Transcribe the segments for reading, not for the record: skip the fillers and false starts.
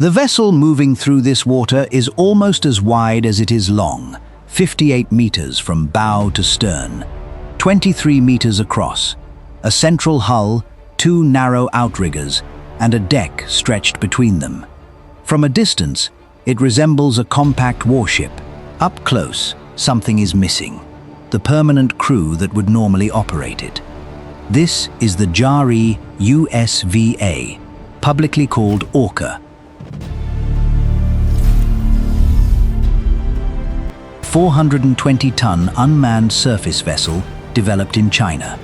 The vessel moving through this water is almost as wide as it is long, 58 meters from bow to stern, 23 meters across, a central hull, 2 narrow outriggers, and a deck stretched between them. From a distance, it resembles a compact warship. Up close, something is missing: the permanent crew that would normally operate it. This is the JARI-USV-A, publicly called Orca. 420-ton unmanned surface vessel developed in China.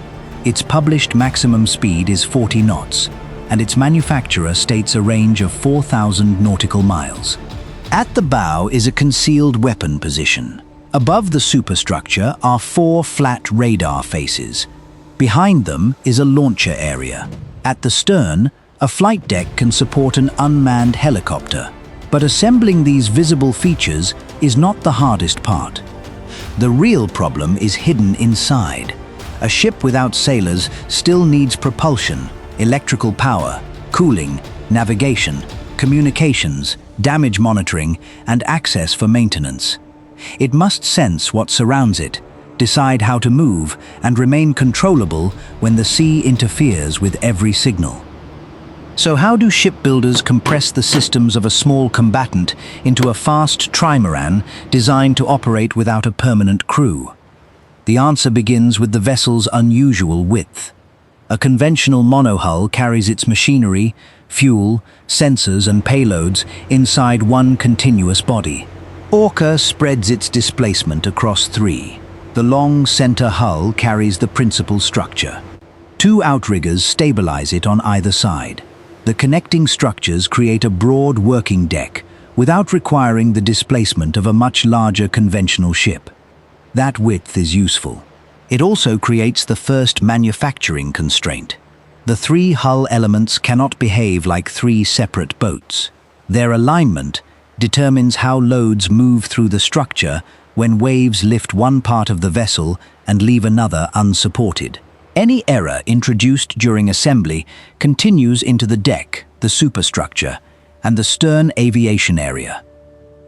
Its published maximum speed is 40 knots, and its manufacturer states a range of 4,000 nautical miles. At the bow is a concealed weapon position. Above the superstructure are 4 flat radar faces. Behind them is a launcher area. At the stern, a flight deck can support an unmanned helicopter. But assembling these visible features is not the hardest part. The real problem is hidden inside. A ship without sailors still needs propulsion, electrical power, cooling, navigation, communications, damage monitoring, and access for maintenance. It must sense what surrounds it, decide how to move, and remain controllable when the sea interferes with every signal. So how do shipbuilders compress the systems of a small combatant into a fast trimaran designed to operate without a permanent crew? The answer begins with the vessel's unusual width. A conventional monohull carries its machinery, fuel, sensors, and payloads inside one continuous body. Orca spreads its displacement across 3. The long center hull carries the principal structure. 2 outriggers stabilize it on either side. The connecting structures create a broad working deck without requiring the displacement of a much larger conventional ship. That width is useful. It also creates the first manufacturing constraint. The 3 hull elements cannot behave like 3 separate boats. Their alignment determines how loads move through the structure when waves lift one part of the vessel and leave another unsupported. Any error introduced during assembly continues into the deck, the superstructure, and the stern aviation area.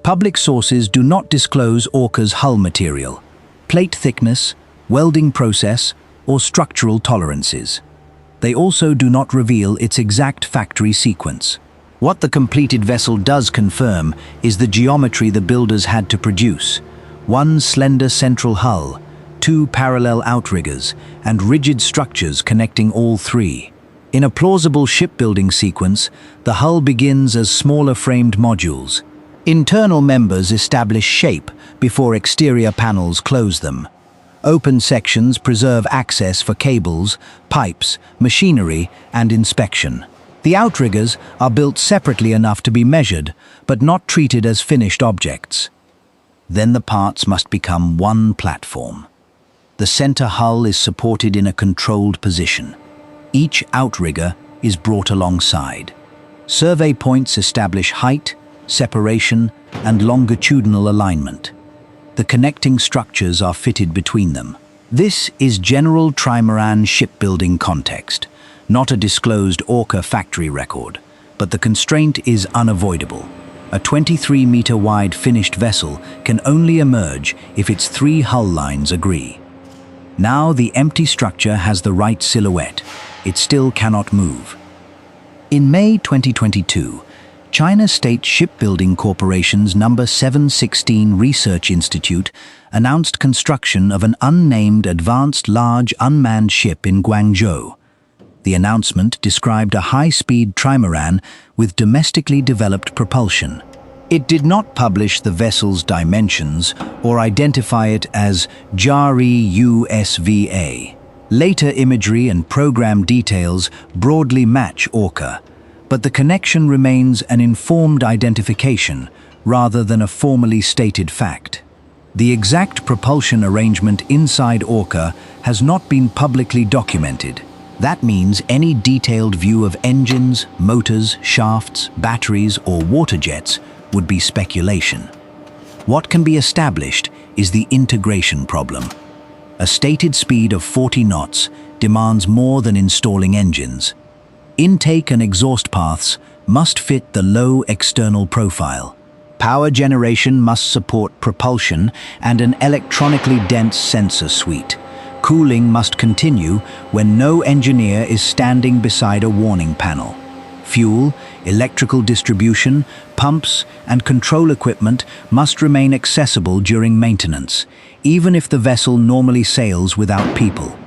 Public sources do not disclose Orca's hull material, plate thickness, welding process, or structural tolerances. They also do not reveal its exact factory sequence. What the completed vessel does confirm is the geometry the builders had to produce: 1 slender central hull, 2 parallel outriggers, and rigid structures connecting all 3. In a plausible shipbuilding sequence, the hull begins as smaller framed modules. Internal members establish shape before exterior panels close them. Open sections preserve access for cables, pipes, machinery, and inspection. The outriggers are built separately enough to be measured, but not treated as finished objects. Then the parts must become one platform. The center hull is supported in a controlled position. Each outrigger is brought alongside. Survey points establish height, separation, and longitudinal alignment. The connecting structures are fitted between them. This is general trimaran shipbuilding context, not a disclosed Orca factory record, but the constraint is unavoidable. A 23-meter wide finished vessel can only emerge if its 3 hull lines agree. Now the empty structure has the right silhouette. It still cannot move. In May 2022, China State Shipbuilding Corporation's No. 716 Research Institute announced construction of an unnamed advanced large unmanned ship in Guangzhou. The announcement described a high-speed trimaran with domestically developed propulsion. It did not publish the vessel's dimensions or identify it as JARI-USV-A. Later imagery and program details broadly match Orca, but the connection remains an informed identification rather than a formally stated fact. The exact propulsion arrangement inside Orca has not been publicly documented. That means any detailed view of engines, motors, shafts, batteries, or water jets would be speculation. What can be established is the integration problem. A stated speed of 40 knots demands more than installing engines. Intake and exhaust paths must fit the low external profile. Power generation must support propulsion and an electronically dense sensor suite. Cooling must continue when no engineer is standing beside a warning panel. Fuel, electrical distribution, pumps, and control equipment must remain accessible during maintenance, even if the vessel normally sails without people.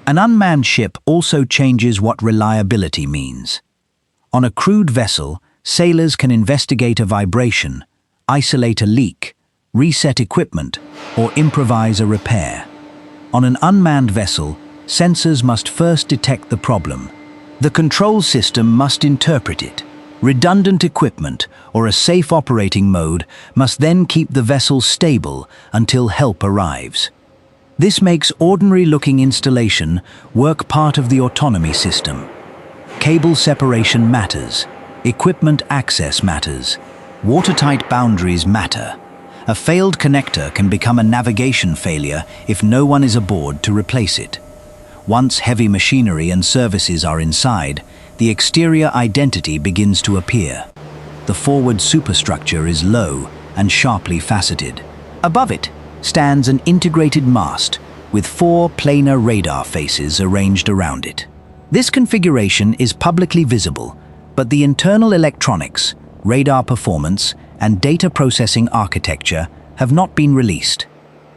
An unmanned ship also changes what reliability means. On a crewed vessel, sailors can investigate a vibration, isolate a leak, reset equipment, or improvise a repair. On an unmanned vessel, sensors must first detect the problem. The control system must interpret it. Redundant equipment or a safe operating mode must then keep the vessel stable until help arrives. This makes ordinary-looking installation work part of the autonomy system. Cable separation matters. Equipment access matters. Watertight boundaries matter. A failed connector can become a navigation failure if no one is aboard to replace it. Once heavy machinery and services are inside, the exterior identity begins to appear. The forward superstructure is low and sharply faceted. Above it stands an integrated mast with 4 planar radar faces arranged around it. This configuration is publicly visible, but the internal electronics, radar performance, and data processing architecture have not been released.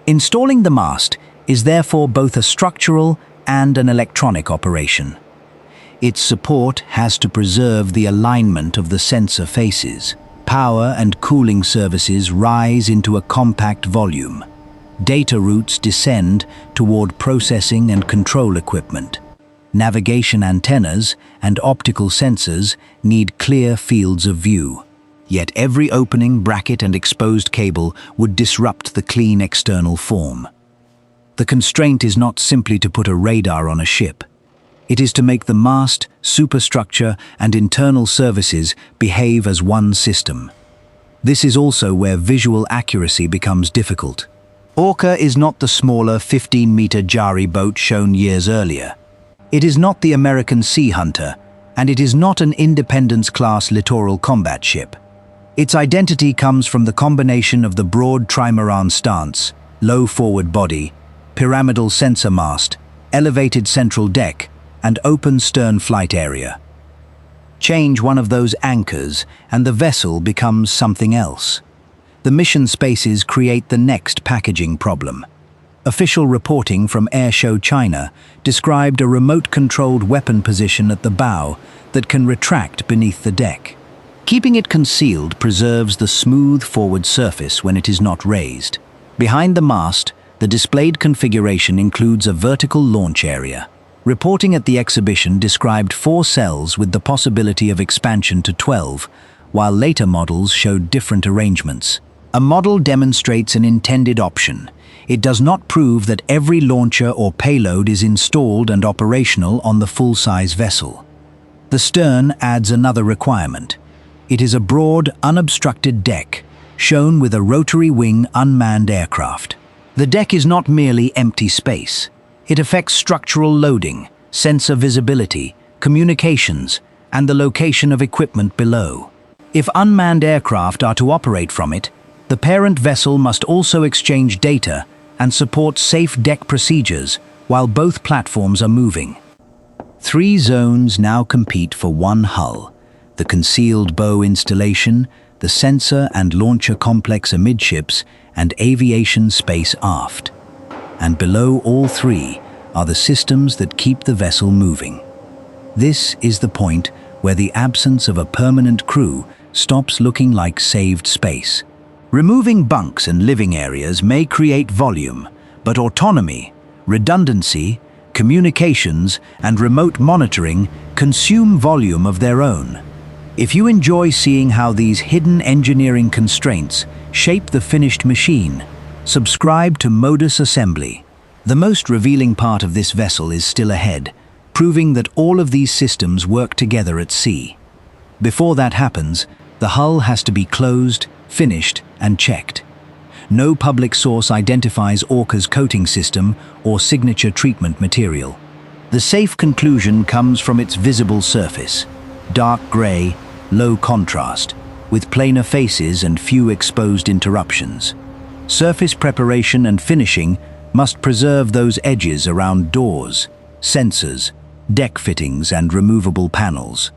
Installing the mast is therefore both a structural and an electronic operation. Its support has to preserve the alignment of the sensor faces. Power and cooling services rise into a compact volume. Data routes descend toward processing and control equipment. Navigation antennas and optical sensors need clear fields of view. Yet every opening, bracket, and exposed cable would disrupt the clean external form. The constraint is not simply to put a radar on a ship. It is to make the mast, superstructure, and internal services behave as one system. This is also where visual accuracy becomes difficult. Orca is not the smaller 15-meter JARI boat shown years earlier. It is not the American Sea Hunter, and it is not an Independence-class littoral combat ship. Its identity comes from the combination of the broad trimaran stance, low forward body, pyramidal sensor mast, elevated central deck, and open stern flight area. Change one of those anchors, and the vessel becomes something else. The mission spaces create the next packaging problem. Official reporting from Airshow China described a remote-controlled weapon position at the bow that can retract beneath the deck. Keeping it concealed preserves the smooth forward surface when it is not raised. Behind the mast, the displayed configuration includes a vertical launch area. Reporting at the exhibition described 4 cells with the possibility of expansion to 12, while later models showed different arrangements. A model demonstrates an intended option. It does not prove that every launcher or payload is installed and operational on the full-size vessel. The stern adds another requirement. It is a broad, unobstructed deck, shown with a rotary-wing unmanned aircraft. The deck is not merely empty space. It affects structural loading, sensor visibility, communications, and the location of equipment below. If unmanned aircraft are to operate from it, the parent vessel must also exchange data and support safe deck procedures while both platforms are moving. 3 zones now compete for one hull: the concealed bow installation, the sensor and launcher complex amidships, and aviation space aft. And below all 3 are the systems that keep the vessel moving. This is the point where the absence of a permanent crew stops looking like saved space. Removing bunks and living areas may create volume, but autonomy, redundancy, communications, and remote monitoring consume volume of their own. If you enjoy seeing how these hidden engineering constraints shape the finished machine, subscribe to Modus Assembly. The most revealing part of this vessel is still ahead, proving that all of these systems work together at sea. Before that happens, the hull has to be closed, finished, and checked. No public source identifies Orca's coating system or signature treatment material. The safe conclusion comes from its visible surface: dark gray, low contrast, with planar faces and few exposed interruptions. Surface preparation and finishing must preserve those edges around doors, sensors, deck fittings and removable panels.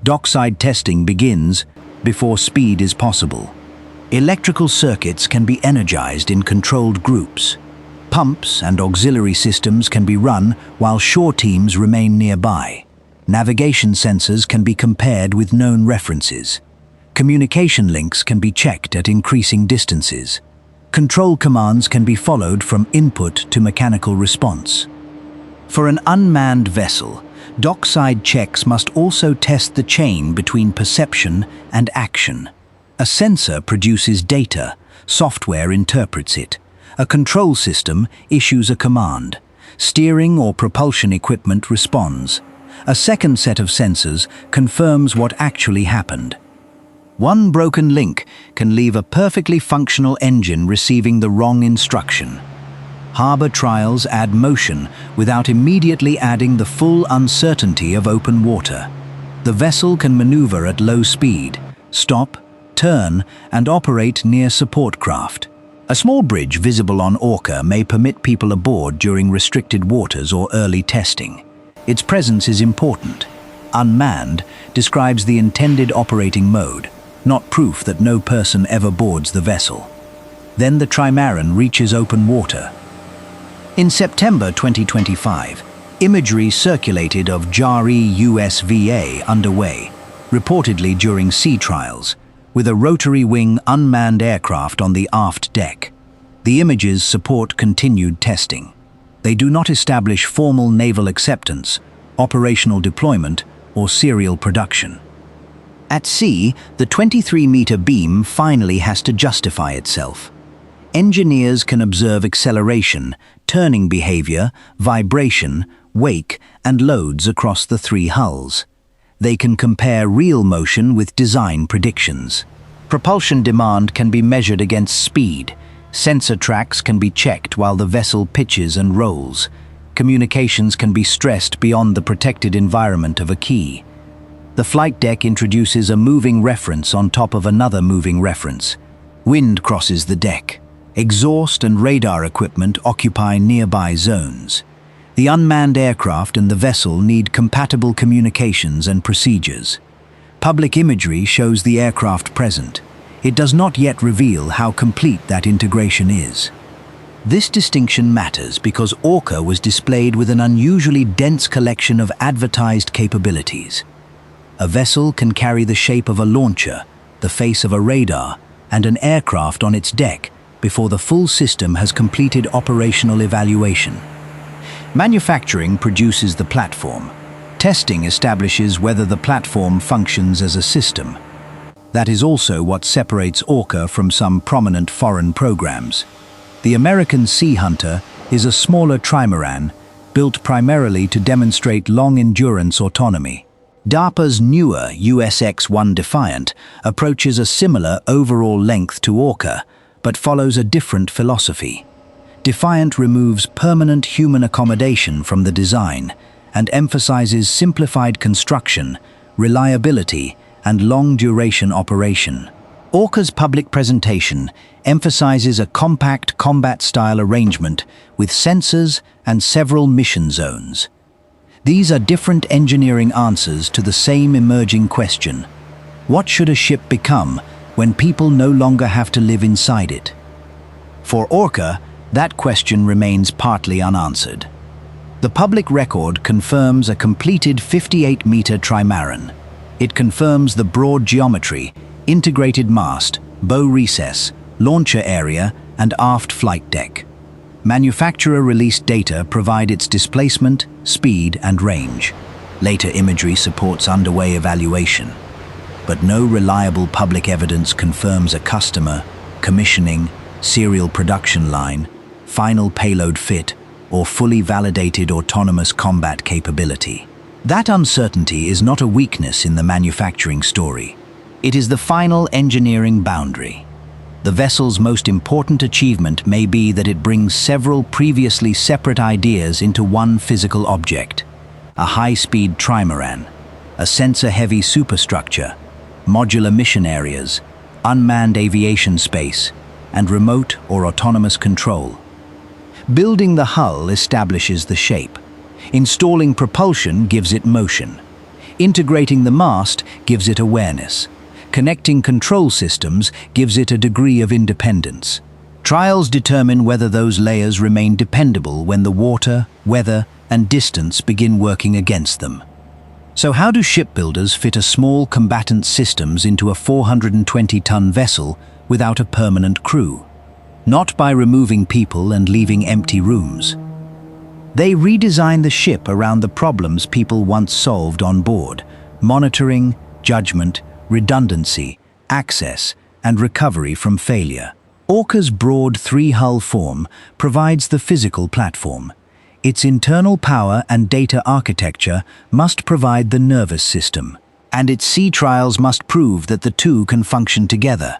Dockside testing begins before speed is possible. Electrical circuits can be energized in controlled groups. Pumps and auxiliary systems can be run while shore teams remain nearby. Navigation sensors can be compared with known references. Communication links can be checked at increasing distances. Control commands can be followed from input to mechanical response. For an unmanned vessel, dockside checks must also test the chain between perception and action. A sensor produces data, software interprets it. A control system issues a command. Steering or propulsion equipment responds. A second set of sensors confirms what actually happened. One broken link can leave a perfectly functional engine receiving the wrong instruction. Harbor trials add motion without immediately adding the full uncertainty of open water. The vessel can maneuver at low speed, stop, turn, and operate near support craft. A small bridge visible on Orca may permit people aboard during restricted waters or early testing. Its presence is important. Unmanned describes the intended operating mode, not proof that no person ever boards the vessel. Then the trimaran reaches open water. In September 2025, imagery circulated of JARI-USV-A underway, reportedly during sea trials, with a rotary-wing unmanned aircraft on the aft deck. The images support continued testing. They do not establish formal naval acceptance, operational deployment, or serial production. At sea, the 23-meter beam finally has to justify itself. Engineers can observe acceleration, turning behavior, vibration, wake, and loads across the three hulls. They can compare real motion with design predictions. Propulsion demand can be measured against speed. Sensor tracks can be checked while the vessel pitches and rolls. Communications can be stressed beyond the protected environment of a quay. The flight deck introduces a moving reference on top of another moving reference. Wind crosses the deck. Exhaust and radar equipment occupy nearby zones. The unmanned aircraft and the vessel need compatible communications and procedures. Public imagery shows the aircraft present. It does not yet reveal how complete that integration is. This distinction matters because Orca was displayed with an unusually dense collection of advertised capabilities. A vessel can carry the shape of a launcher, the face of a radar, and an aircraft on its deck before the full system has completed operational evaluation. Manufacturing produces the platform. Testing establishes whether the platform functions as a system. That is also what separates Orca from some prominent foreign programs. The American Sea Hunter is a smaller trimaran, built primarily to demonstrate long-endurance autonomy. DARPA's newer USX-1 Defiant approaches a similar overall length to Orca, but follows a different philosophy. Defiant removes permanent human accommodation from the design and emphasizes simplified construction, reliability, and long-duration operation. Orca's public presentation emphasizes a compact combat-style arrangement with sensors and several mission zones. These are different engineering answers to the same emerging question: what should a ship become when people no longer have to live inside it? For Orca, that question remains partly unanswered. The public record confirms a completed 58-meter trimaran. It confirms the broad geometry, integrated mast, bow recess, launcher area, and aft flight deck. Manufacturer-released data provide its displacement, speed, and range. Later imagery supports underway evaluation. But no reliable public evidence confirms a customer, commissioning, serial production line, final payload fit, or fully validated autonomous combat capability. That uncertainty is not a weakness in the manufacturing story. It is the final engineering boundary. The vessel's most important achievement may be that it brings several previously separate ideas into one physical object: a high-speed trimaran, a sensor-heavy superstructure, modular mission areas, unmanned aviation space, and remote or autonomous control. Building the hull establishes the shape. Installing propulsion gives it motion. Integrating the mast gives it awareness. Connecting control systems gives it a degree of independence. Trials determine whether those layers remain dependable when the water, weather, and distance begin working against them. So how do shipbuilders fit a small combatant systems into a 420-ton vessel without a permanent crew? Not by removing people and leaving empty rooms. They redesign the ship around the problems people once solved on board: monitoring, judgment, redundancy, access, and recovery from failure. Orca's broad three-hull form provides the physical platform. Its internal power and data architecture must provide the nervous system, and its sea trials must prove that the two can function together.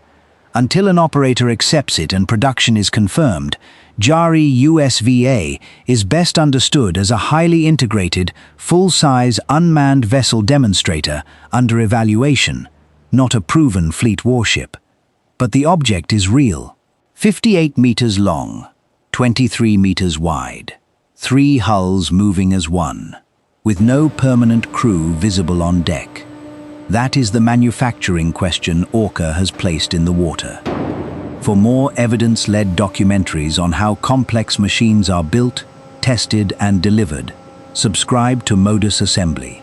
Until an operator accepts it and production is confirmed, JARI-USV-A is best understood as a highly integrated, full-size unmanned vessel demonstrator under evaluation, not a proven fleet warship. But the object is real. 58 meters long, 23 meters wide, 3 hulls moving as one, with no permanent crew visible on deck. That is the manufacturing question Orca has placed in the water. For more evidence-led documentaries on how complex machines are built, tested, and delivered, subscribe to Modus Assembly.